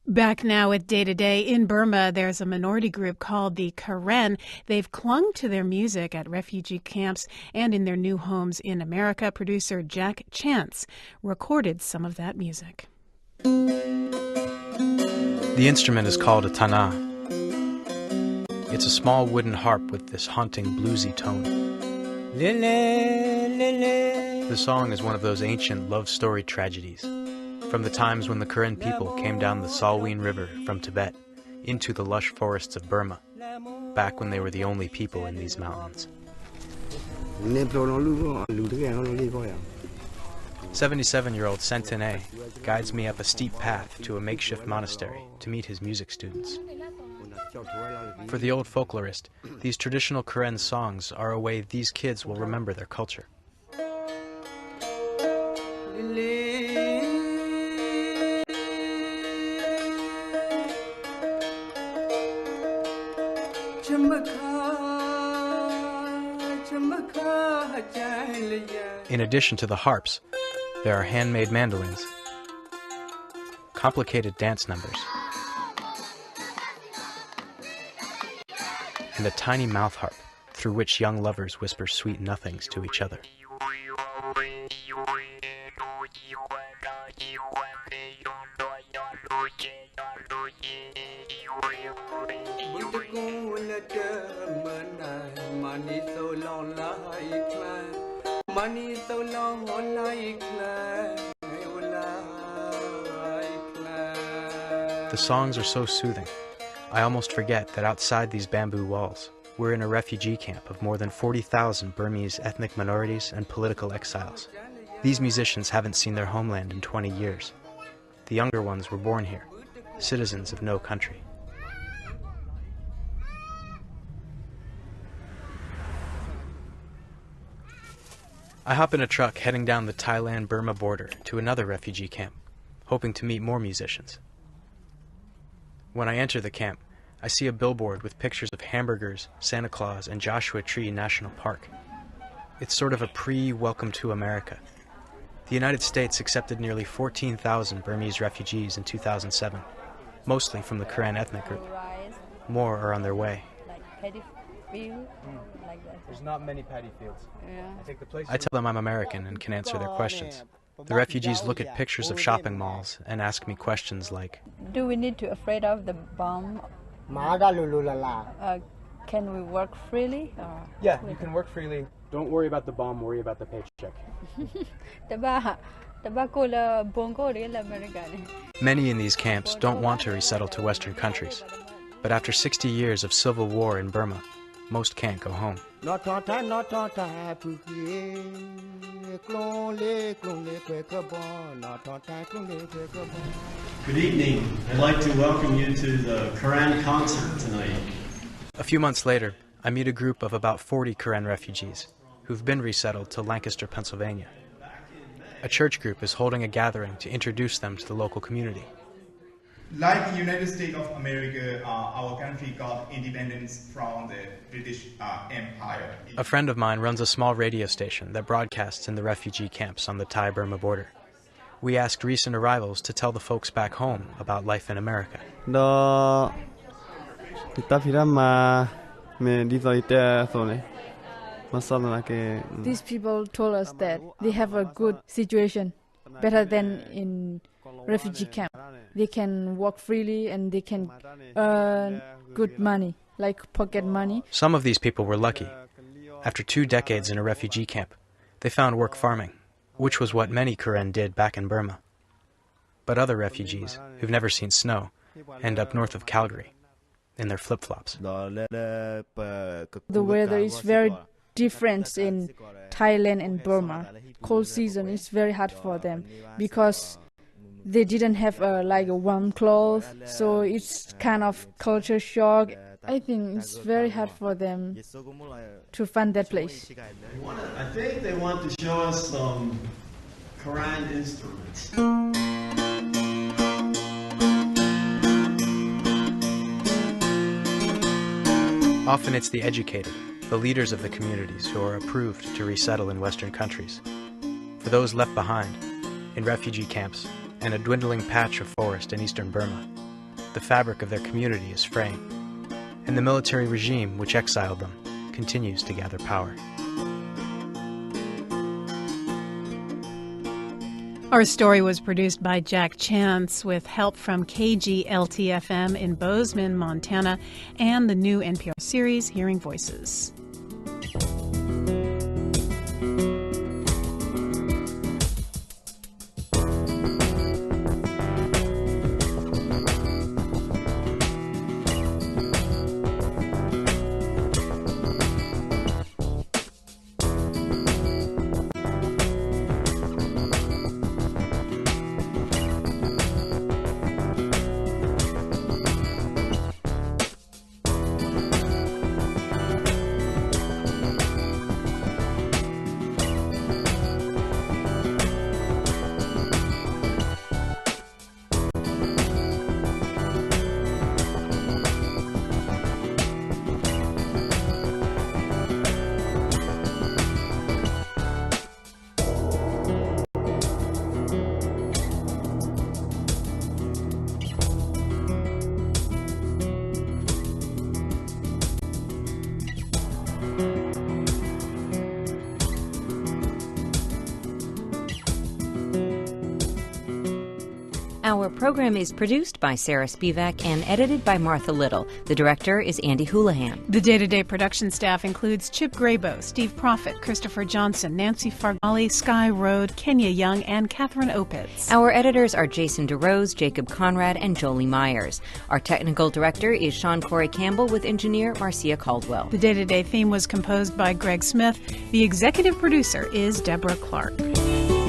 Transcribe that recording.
Back now with Day to Day. In Burma, there's a minority group called the Karen. They've clung to their music at refugee camps and in their new homes in America. Producer Jack Chance recorded some of that music. The instrument is called a tana. It's a small wooden harp with this haunting bluesy tone. The song is one of those ancient love story tragedies, from the times when the Karen people came down the Salween River from Tibet into the lush forests of Burma, back when they were the only people in these mountains. 77-year-old Sentene guides me up a steep path to a makeshift monastery to meet his music students. For the old folklorist, these traditional Karen songs are a way these kids will remember their culture. In addition to the harps, there are handmade mandolins, complicated dance numbers, and a tiny mouth harp through which young lovers whisper sweet nothings to each other. The songs are so soothing, I almost forget that outside these bamboo walls, we're in a refugee camp of more than 40,000 Burmese ethnic minorities and political exiles. These musicians haven't seen their homeland in 20 years. The younger ones were born here, citizens of no country. I hop in a truck heading down the Thailand-Burma border to another refugee camp, hoping to meet more musicians. When I enter the camp, I see a billboard with pictures of hamburgers, Santa Claus, and Joshua Tree National Park. It's sort of a pre-Welcome to America. The United States accepted nearly 14,000 Burmese refugees in 2007, mostly from the Karen ethnic group. More are on their way. There's not many paddy fields. I tell them I'm American and can answer their questions. The refugees look at pictures of shopping malls and ask me questions like, do we need to afraid of the bomb? Can we work freely? Yeah, you can work freely. Don't worry about the bomb, worry about the paycheck. Many in these camps don't want to resettle to Western countries, but after 60 years of civil war in Burma, most can't go home. Good evening. I'd like to welcome you to the Karen concert tonight. A few months later, I meet a group of about 40 Karen refugees who've been resettled to Lancaster, Pennsylvania. A church group is holding a gathering to introduce them to the local community. Like the United States of America, our country got independence from the British Empire. A friend of mine runs a small radio station that broadcasts in the refugee camps on the Thai-Burma border. We asked recent arrivals to tell the folks back home about life in America. These people told us that they have a good situation, better than in refugee camp. They can walk freely and they can earn good money, like pocket money. Some of these people were lucky. After 2 decades in a refugee camp, they found work farming, which was what many Karen did back in Burma. But other refugees, who've never seen snow, end up north of Calgary, in their flip-flops. The weather is very different in Thailand and Burma. Cold season is very hard for them because they didn't have like a warm clothes, so it's kind of culture shock. I think it's very hard for them to find that place. I think they want to show us some Karen instruments. Often it's the educated, the leaders of the communities who are approved to resettle in Western countries. For those left behind, in refugee camps and a dwindling patch of forest in eastern Burma, the fabric of their community is fraying, and the military regime which exiled them continues to gather power. Our story was produced by Jack Chance with help from KGLT-FM in Bozeman, Montana, and the new NPR series Hearing Voices. Our program is produced by Sarah Spivak and edited by Martha Little. The director is Andy Houlihan. The day-to-day production staff includes Chip Graybo, Steve Proffitt, Christopher Johnson, Nancy Fargali, Sky Road, Kenya Young, and Catherine Opitz. Our editors are Jason DeRose, Jacob Conrad, and Jolie Myers. Our technical director is Sean Corey Campbell with engineer Marcia Caldwell. The day-to-day theme was composed by Greg Smith. The executive producer is Deborah Clark.